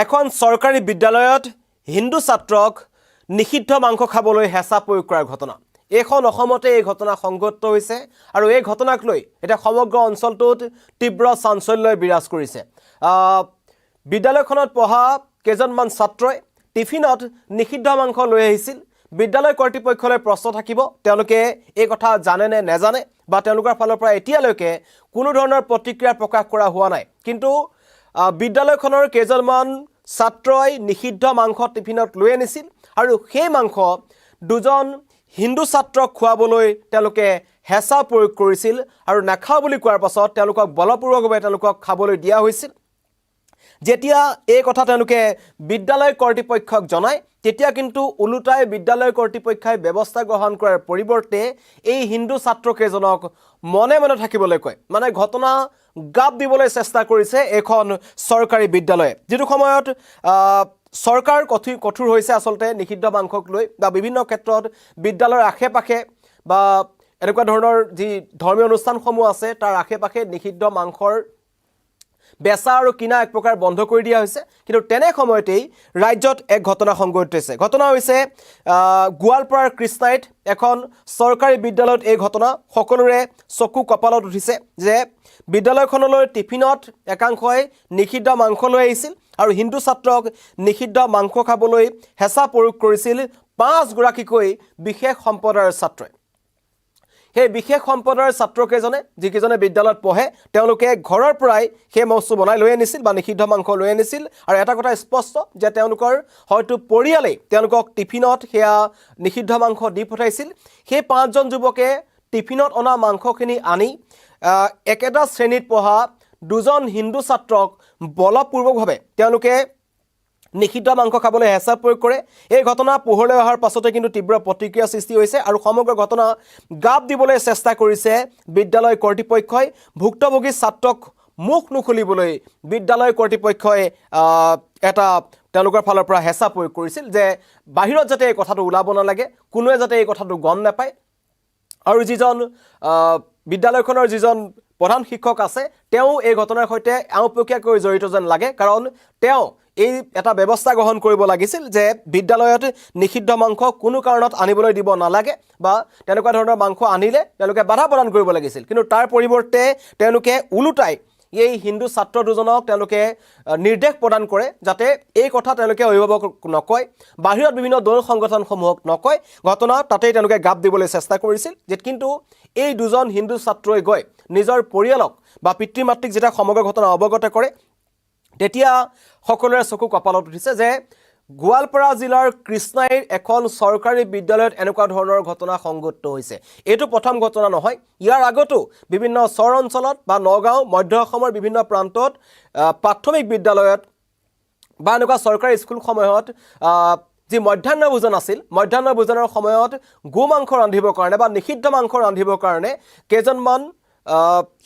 এখন চৰকাৰী বিদ্যালয়ত হিন্দু ছাত্ৰক নিষিদ্ধ মাংস খাবলৈ হেঁচা প্ৰয়োগ কৰাৰ ঘটনা। এইখন অসমতে এই ঘটনা সংঘটিত হৈছে আৰু এই ঘটনাক লৈ এটা সমগ্ৰ অঞ্চলটোত তীব্ৰ চাঞ্চল্যই বিৰাজ কৰিছে। বিদ্যালয়খনত পঢ়া কেইজনমান ছাত্ৰই টিফিনত নিষিদ্ধ মাংস লৈ আহিছিল। বিদ্যালয় কৰ্তৃপক্ষলৈ প্ৰশ্ন থাকিব, তেওঁলোকে এই কথা জানে নে নেজানে বা তেওঁলোকৰ ফালৰ পৰা এতিয়ালৈকে কোনো ধৰণৰ প্ৰতিক্ৰিয়া প্ৰকাশ কৰা হোৱা নাই। কিন্তু বিদ্যালয়খনৰ কেইজনমান ছাত্ৰই নিষিদ্ধ মাংস টিফিনত লৈ আনিছিল আৰু সেই মাংস দুজন হিন্দু ছাত্ৰক খুৱাবলৈ তেওঁলোকে হেঁচা প্ৰয়োগ কৰিছিল আৰু নাখাওঁ বুলি কোৱাৰ পাছত তেওঁলোকক বলপূৰ্বকভাৱে তেওঁলোকক খাবলৈ দিয়া হৈছিল। যেতিয়া এই কথা তেওঁলোকে বিদ্যালয় কৰ্তৃপক্ষক জনায়, তেতিয়া কিন্তু ওলোটাই বিদ্যালয় কৰ্তৃপক্ষই ব্যৱস্থা গ্ৰহণ কৰাৰ পৰিৱৰ্তে এই হিন্দু ছাত্ৰকেইজনক মনে মনে থাকিবলৈ কয়। মানে ঘটনা গাপ দিবলৈ চেষ্টা কৰিছে এখন চৰকাৰী বিদ্যালয়ে, যিটো সময়ত চৰকাৰ কঠোৰ হৈছে আচলতে নিষিদ্ধ মাংসক লৈ বা বিভিন্ন ক্ষেত্ৰত বিদ্যালয়ৰ আশে পাশে বা এনেকুৱা ধৰণৰ যি ধৰ্মীয় অনুষ্ঠানসমূহ আছে তাৰ আশে পাশে নিষিদ্ধ মাংসৰ বেচা আৰু কিনা এক প্ৰকাৰ বন্ধ কৰি দিয়া হৈছে। কিন্তু তেনে সময়তেই ৰাজ্যত এক ঘটনা সংঘটিত হৈছে। ঘটনা হৈছে গোৱালপাৰাৰ কৃষ্ণাইত এখন চৰকাৰী বিদ্যালয়ত এই ঘটনা সকলোৰে চকু কপালত উঠিছে যে বিদ্যালয়খনলৈ টিফিনত একাংশই নিষিদ্ধ মাংস লৈ আহিছিল আৰু হিন্দু ছাত্ৰক নিষিদ্ধ মাংস খাবলৈ হেঁচা প্ৰয়োগ কৰিছিল 5গৰাকীকৈ বিশেষ সম্প্ৰদায়ৰ ছাত্ৰই। সেই বিশেষ সম্প্ৰদায়ৰ ছাত্ৰকেইজনে যিকেইজনে বিদ্যালয়ত পঢ়ে তেওঁলোকে ঘৰৰ পৰাই সেই বস্তু বনাই লৈ আনিছিল বা নিষিদ্ধ মাংস লৈ আনিছিল। আৰু এটা কথা স্পষ্ট যে তেওঁলোকৰ হয়তো পৰিয়ালেই তেওঁলোকক টিফিনত সেয়া নিষিদ্ধ মাংস দি পঠাইছিল। সেই 5জন যুৱকে টিফিনত অনা মাংসখিনি আনি একেটা শ্ৰেণীত পঢ়া দুজন হিন্দু ছাত্ৰক বলপূৰ্বকভাৱে তেওঁলোকে নিষিদ্ধ মাংস খাবলৈ হেঁচা প্ৰয়োগ কৰে। এই ঘটনা পোহৰলৈ অহাৰ পাছতে কিন্তু তীব্ৰ প্ৰতিক্ৰিয়া সৃষ্টি হৈছে আৰু সমগ্ৰ ঘটনা গাপ দিবলৈ চেষ্টা কৰিছে বিদ্যালয় কৰ্তৃপক্ষই। ভুক্তভোগী ছাত্ৰক মুখ নুখুলিবলৈ বিদ্যালয় কৰ্তৃপক্ষই এটা তেওঁলোকৰ ফালৰ পৰা হেঁচা প্ৰয়োগ কৰিছিল যে বাহিৰত যাতে এই কথাটো ওলাব নালাগে, কোনোৱে যাতে এই কথাটো গম নাপায়। আৰু যিজন বিদ্যালয়খনৰ যিজন প্ৰধান শিক্ষক আছে তেওঁ এই ঘটনাৰ সৈতে আওপকীয়াকৈ জড়িত যেন লাগে, কাৰণ তেওঁ এই এটা ব্যৱস্থা গ্ৰহণ কৰিব লাগিছিল যে বিদ্যালয়ত নিষিদ্ধ মাংস কোনো কাৰণত আনিবলৈ দিব নালাগে বা তেনেকুৱা ধৰণৰ মাংস আনিলে তেওঁলোকে বাধা প্ৰদান কৰিব লাগিছিল। কিন্তু তাৰ পৰিৱৰ্তে তেওঁলোকে ওলোটাই এই হিন্দু ছাত্ৰ দুজনক তেওঁলোকে নিৰ্দেশ প্ৰদান কৰে যাতে এই কথা তেওঁলোকে অভিভাৱকক নকয়, বাহিৰত বিভিন্ন দল সংগঠনসমূহক নকয়। ঘটনা তাতেই তেওঁলোকে গাপ দিবলৈ চেষ্টা কৰিছিল। কিন্তু এই দুজন হিন্দু ছাত্ৰই গৈ নিজৰ পৰিয়ালক বা পিতৃ মাতৃক যেতিয়া সমগ্ৰ ঘটনা অৱগত কৰে তেতিয়া সকলোৰে চকু কপালত উঠিছে যে গোৱালপাৰা জিলাৰ কৃষ্ণাইৰ এখন চৰকাৰী বিদ্যালয়ত এনেকুৱা ধৰণৰ ঘটনা সংঘটিত হৈছে। এইটো প্ৰথম ঘটনা নহয়, ইয়াৰ আগতো বিভিন্ন চৰ অঞ্চলত বা নগাঁও মধ্য অসমৰ বিভিন্ন প্ৰান্তত প্ৰাথমিক বিদ্যালয়ত বা এনেকুৱা চৰকাৰী স্কুলসমূহত যি মধ্যাহ্ন ভোজন আছিল, মধ্যাহ্ন ভোজনৰ সময়ত গো মাংস ৰান্ধিবৰ কাৰণে বা নিষিদ্ধ মাংস ৰান্ধিবৰ কাৰণে কেইজনমান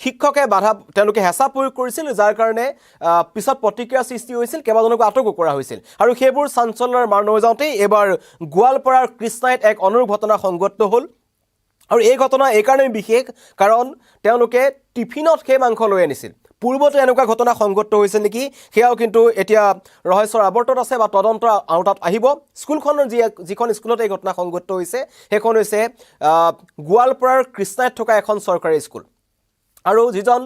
শিক্ষকে বাধা তেওঁলোকে হেঁচা প্ৰয়োগ কৰিছিল, যাৰ কাৰণে পিছত প্ৰতিক্ৰিয়া সৃষ্টি হৈছিল, কেইবাজনকো আটকো কৰা হৈছিল। আৰু সেইবোৰ চাঞ্চল্যৰ মাৰ নৈ যাওঁতেই এইবাৰ গোৱালপাৰাৰ কৃষ্ণাইত এক অনুৰূপ ঘটনা সংঘটিত হ'ল। আৰু এই ঘটনা এইকাৰণেই বিশেষ কাৰণ তেওঁলোকে টিফিনত সেই মাংস লৈ আনিছিল। পূৰ্বতে এনেকুৱা ঘটনা সংঘটিত হৈছে নেকি সেয়াও কিন্তু এতিয়া ৰহস্যৰ আৱৰ্তত আছে বা তদন্ত আওতাত আহিব। স্কুলখনৰ যিখন স্কুলত এই ঘটনা সংঘটিত হৈছে সেইখন হৈছে গোৱালপাৰাৰ কৃষ্ণাইত থকা এখন চৰকাৰী স্কুল। আৰু যিজন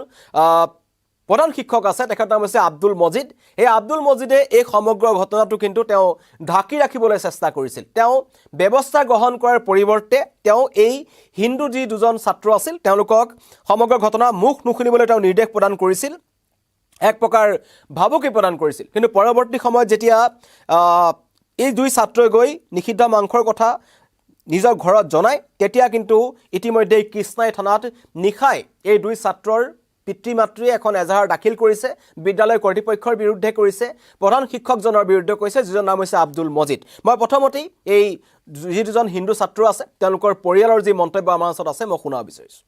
প্ৰধান শিক্ষক আছে তেখেতৰ নাম হৈছে আব্দুল মজিদ। এই আব্দুল মজিদে এই সমগ্ৰ ঘটনাটো কিন্তু তেওঁ ঢাকি ৰাখিবলৈ চেষ্টা কৰিছিল। তেওঁ ব্যৱস্থা গ্ৰহণ কৰাৰ পৰিৱৰ্তে তেওঁ এই হিন্দু যি দুজন ছাত্ৰ আছিল তেওঁলোকক সমগ্ৰ ঘটনা মুখ নুখুলিবলৈ তেওঁ নিৰ্দেশ প্ৰদান কৰিছিল, এক প্ৰকাৰ ভাবুকি প্ৰদান কৰিছিল। কিন্তু পৰৱৰ্তী সময়ত যেতিয়া এই দুই ছাত্ৰই গৈ নিষিদ্ধ মাংসৰ কথা নিজৰ ঘৰত জনায় তেতিয়া কিন্তু ইতিমধ্যে কৃষ্ণাই থানাত নিশাই এই দুই ছাত্ৰৰ পিতৃ মাতৃয়ে এখন এজাহাৰ দাখিল কৰিছে, বিদ্যালয় কৰ্তৃপক্ষৰ বিৰুদ্ধে কৰিছে, প্ৰধান শিক্ষকজনৰ বিৰুদ্ধে কৰিছে, যিজন নাম হৈছে আব্দুল মজিদ। মই প্ৰথমতেই এই যি দুজন হিন্দু ছাত্ৰ আছে তেওঁলোকৰ পৰিয়ালৰ যি মন্তব্য আমাৰ ওচৰত আছে মই শুনাব বিচাৰিছোঁ।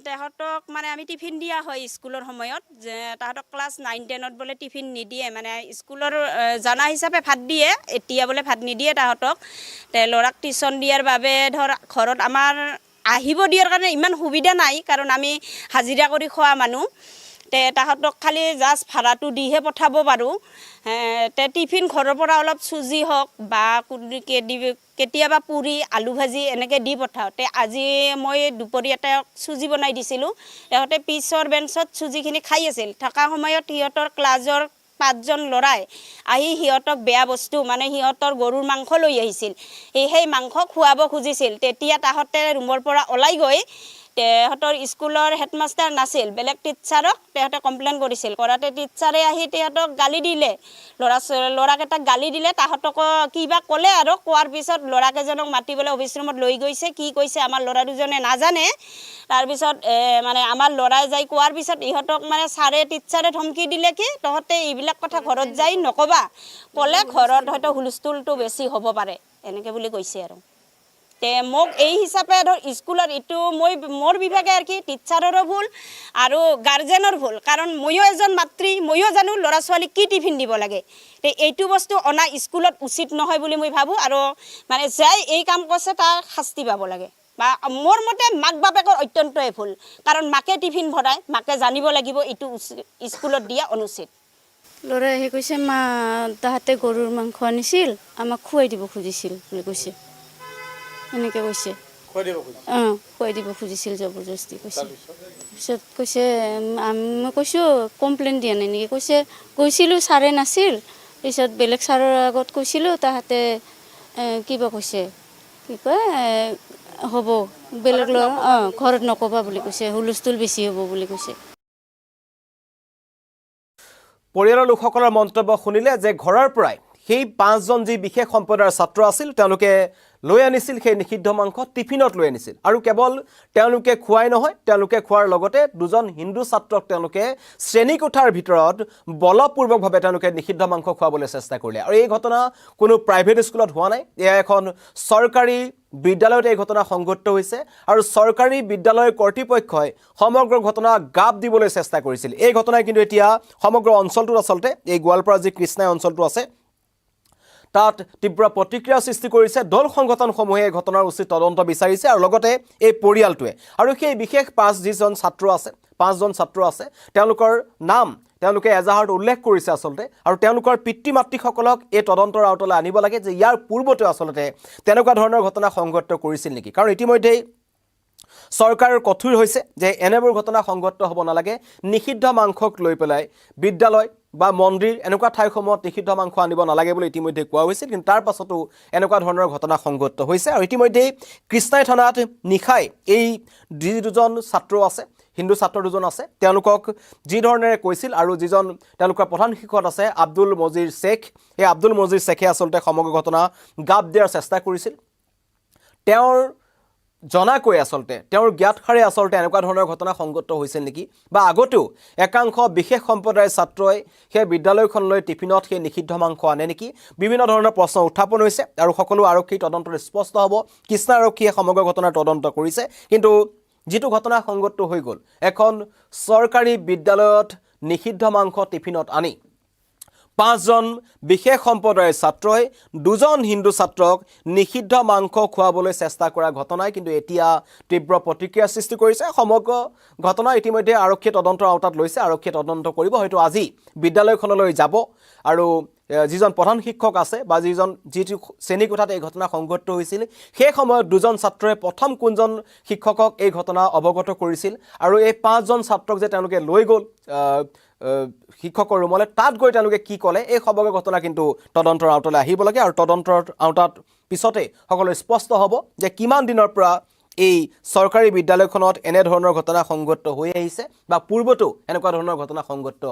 তাহাঁতক মানে আমি টিফিন দিয়া হয় স্কুলৰ সময়ত, যে তাহাঁতক ক্লাছ 9-10ত বোলে টিফিন নিদিয়ে, মানে স্কুলৰ জানা হিচাপে ভাত দিয়ে, এতিয়া বোলে ভাত নিদিয়ে তাহাঁতক। ল'ৰাক টিউশ্যন দিয়াৰ বাবে ধৰ ঘৰত আমাৰ আহিব দিয়াৰ কাৰণে ইমান সুবিধা নাই, কাৰণ আমি হাজিৰা কৰি খোৱা মানুহ। তাহাঁতক খালি জাষ্ট ভাড়াটো দিহে পঠাব পাৰোঁ। টিফিন ঘৰৰ পৰা অলপ চুজি হওক বা কেতিয়াবা পুৰি আলু ভাজি এনেকৈ দি পঠাওঁ। আজি মই দুপৰীয়া তেওঁক চুজি বনাই দিছিলোঁ। সিহঁতে পিছৰ বেঞ্চত চুজিখিনি খাই আছিল। থকা সময়ত সিহঁতৰ ক্লাছৰ 5জন ল'ৰাই আহি সিহঁতক বেয়া বস্তু মানে সিহঁতৰ গৰুৰ মাংস লৈ আহিছিল। সেই মাংস খুৱাব খুজিছিল। তেতিয়া তাহাঁতে ৰুমৰ পৰা ওলাই গৈ তেহঁতৰ স্কুলৰ হেডমাষ্টাৰ নাছিল, বেলেগ টিচাৰক তেহঁতে কমপ্লেইন কৰিছিল। কৰাতে টিচাৰে আহি তেহঁতক গালি দিলে, ল'ৰাকেইটাক গালি দিলে। তাহাঁতকো কিবা ক'লে আৰু কোৱাৰ পিছত ল'ৰাকেইজনক মাতিবলৈ অফিচ ৰুমত লৈ গৈছে। কি কৈছে আমাৰ ল'ৰা দুজনে নাজানে। তাৰপিছত মানে আমাৰ ল'ৰাই যাই কোৱাৰ পিছত ইহঁতক মানে টিচাৰে ধমকি দিলে কি তহঁতে এইবিলাক কথা ঘৰত যাই নক'বা, ক'লে ঘৰত হয়তো হুলস্থুলটো বেছি হ'ব পাৰে, এনেকৈ বুলি কৈছে আৰু। মোক এই হিচাপে ধৰ স্কুলত এইটো মোৰ বিভাগে আৰু কি টিচাৰৰো ভুল আৰু গাৰ্জেনৰ ভুল, কাৰণ ময়ো এজন মাতৃ, ময়ো জানো ল'ৰা ছোৱালীক কি টিফিন দিব লাগে। এইটো বস্তু অনা স্কুলত উচিত নহয় বুলি মই ভাবোঁ। আৰু মানে যাই এই কাম কৰিছে তাৰ শাস্তি পাব লাগে। বা মোৰ মতে মাক বাপেকৰ অত্যন্তই ভুল, কাৰণ মাকে টিফিন ভৰাই, মাকে জানিব লাগিব এইটো স্কুলত দিয়া অনুচিত। ল'ৰাই আহি কৈছে মা তাহাঁতে গৰুৰ মাংস আনিছিল, আমাক খুৱাই দিব খুজিছিল বুলি কৈছে। এনেকৈ কৈছে খুৱাই দিব খুজিছিল জবৰদস্তি কৈছে। তাৰপিছত কৈছে মই কৈছোঁ কমপ্লেইন দিয়া নাই নেকি, কৈছে গৈছিলোঁ ছাৰে নাছিল, পিছত বেলেগ ছাৰৰ আগত কৈছিলোঁ, তাহাঁতে কিবা কৈছে, কি কয় হ'ব বেলেগ ঘৰত নক'বা বুলি কৈছে, হুলস্থুল বেছি হ'ব বুলি কৈছে। পৰিয়ালৰ লোকসকলৰ মন্তব্য শুনিলে যে ঘৰৰ পৰাই সেই 5জন যি বিশেষ সম্প্ৰদায়ৰ ছাত্ৰ আছিল তেওঁলোকে লৈ আনিছিল সেই নিষিদ্ধ মাংস, টিফিনত লৈ আনিছিল। আৰু কেৱল তেওঁলোকে খোৱাই নহয়, তেওঁলোকে খোৱাৰ লগতে 2জন হিন্দু ছাত্ৰক তেওঁলোকে শ্ৰেণীকোঠাৰ ভিতৰত বলপূৰ্বকভাৱে তেওঁলোকে নিষিদ্ধ মাংস খুৱাবলৈ চেষ্টা কৰিলে। আৰু এই ঘটনা কোনো প্ৰাইভেট স্কুলত হোৱা নাই, এয়া এখন চৰকাৰী বিদ্যালয়ত এই ঘটনা সংঘটিত হৈছে। আৰু চৰকাৰী বিদ্যালয়ৰ কৰ্তৃপক্ষই সমগ্ৰ ঘটনা গাপ দিবলৈ চেষ্টা কৰিছিল। এই ঘটনাই কিন্তু এতিয়া সমগ্ৰ অঞ্চলটোত আচলতে এই গোৱালপাৰা যি কৃষ্ণাই অঞ্চলটো আছে তাত তীব্ৰ প্ৰতিক্ৰিয়া সৃষ্টি কৰিছে। দল সংগঠনসমূহে এই ঘটনাৰ উচিত তদন্ত বিচাৰিছে আৰু লগতে এই পৰিয়ালটোৱে আৰু সেই বিশেষ 5জন ছাত্ৰ আছে তেওঁলোকৰ নাম তেওঁলোকে এজাহাৰত উল্লেখ কৰিছে আচলতে। আৰু তেওঁলোকৰ পিতৃ মাতৃসকলক এই তদন্তৰ আওতালৈ আনিব লাগে যে ইয়াৰ পূৰ্বতে আচলতে তেনেকুৱা ধৰণৰ ঘটনা সংঘটিত কৰিছিল নেকি। কাৰণ ইতিমধ্যেই চৰকাৰৰ কঠোৰ হৈছে যে এনেবোৰ ঘটনা সংঘটিত হ'ব নালাগে। নিষিদ্ধ মাংসক লৈ পেলাই বিদ্যালয় বা মন্দিৰ এনেকুৱা ঠাইসমূহত নিষিদ্ধ মাংস আনিব নালাগে বুলি ইতিমধ্যে কোৱা হৈছিল, কিন্তু তাৰ পাছতো এনেকুৱা ধৰণৰ ঘটনা সংঘটিত হৈছে। আৰু ইতিমধ্যেই কৃষ্ণাই থানাত নিশাই এই যি 2জন ছাত্ৰ আছে, হিন্দু ছাত্ৰ 2জন আছে, তেওঁলোকক যি ধৰণেৰে কৈছিল আৰু যিজন তেওঁলোকৰ প্ৰধান শিক্ষক আছে আব্দুল মজিৰ শ্বেখ, এই আব্দুল মজিৰ শ্বেখে আচলতে সমগ্ৰ ঘটনা গাপ দিয়াৰ চেষ্টা কৰিছিল। তেওঁৰ জনাকৈ আচলতে তেওঁৰ জ্ঞাতসাৰে আচলতে এনেকুৱা ধৰণৰ ঘটনা সংঘটিত হৈছিল নেকি, বা আগতেও একাংশ বিশেষ সম্প্ৰদায়ৰ ছাত্ৰই সেই বিদ্যালয়খনলৈ টিফিনত সেই নিষিদ্ধ মাংস আনে নেকি, বিভিন্ন ধৰণৰ প্ৰশ্ন উত্থাপন হৈছে। আৰু সকলো আৰক্ষী তদন্তত স্পষ্ট হ'ব। কৃষ্ণা আৰক্ষীয়ে সমগ্ৰ ঘটনাৰ তদন্ত কৰিছে, কিন্তু যিটো ঘটনা সংঘটিত হৈ গ'ল এখন চৰকাৰী বিদ্যালয়ত নিষিদ্ধ মাংস টিফিনত আনি 5জন বিশেষ সম্প্ৰদায়ৰ ছাত্ৰই 2জন হিন্দু ছাত্ৰক নিষিদ্ধ মাংস খুৱাবলৈ চেষ্টা কৰা ঘটনাই কিন্তু এতিয়া তীব্ৰ প্ৰতিক্ৰিয়া সৃষ্টি কৰিছে। সমগ্ৰ ঘটনা ইতিমধ্যে আৰক্ষীয়ে তদন্তৰ আওতাত লৈছে, আৰক্ষীয়ে তদন্ত কৰিব। হয়তো আজি বিদ্যালয়খনলৈ যাব আৰু যিজন প্ৰধান শিক্ষক আছে বা যিটো শ্ৰেণীকোঠাত এই ঘটনা সংঘটিত হৈছিল সেই সময়ত 2জন ছাত্ৰই প্ৰথম কোনজন শিক্ষকক এই ঘটনা অৱগত কৰিছিল আৰু এই 5জন ছাত্ৰক যে তেওঁলোকে লৈ গ'ল শিক্ষকৰ ৰুমলৈ, তাত গৈ তেওঁলোকে কি ক'লে, এই সমগ্ৰ ঘটনা কিন্তু তদন্তৰ আওতালৈ আহিব লাগে। আৰু তদন্তৰ আওতাত পিছতে সকলো স্পষ্ট হ'ব যে কিমান দিনৰ পৰা এই চৰকাৰী বিদ্যালয়খনত এনেধৰণৰ ঘটনা সংঘটিত হৈ আহিছে বা পূৰ্বতো এনেকুৱা ধৰণৰ ঘটনা সংঘটিত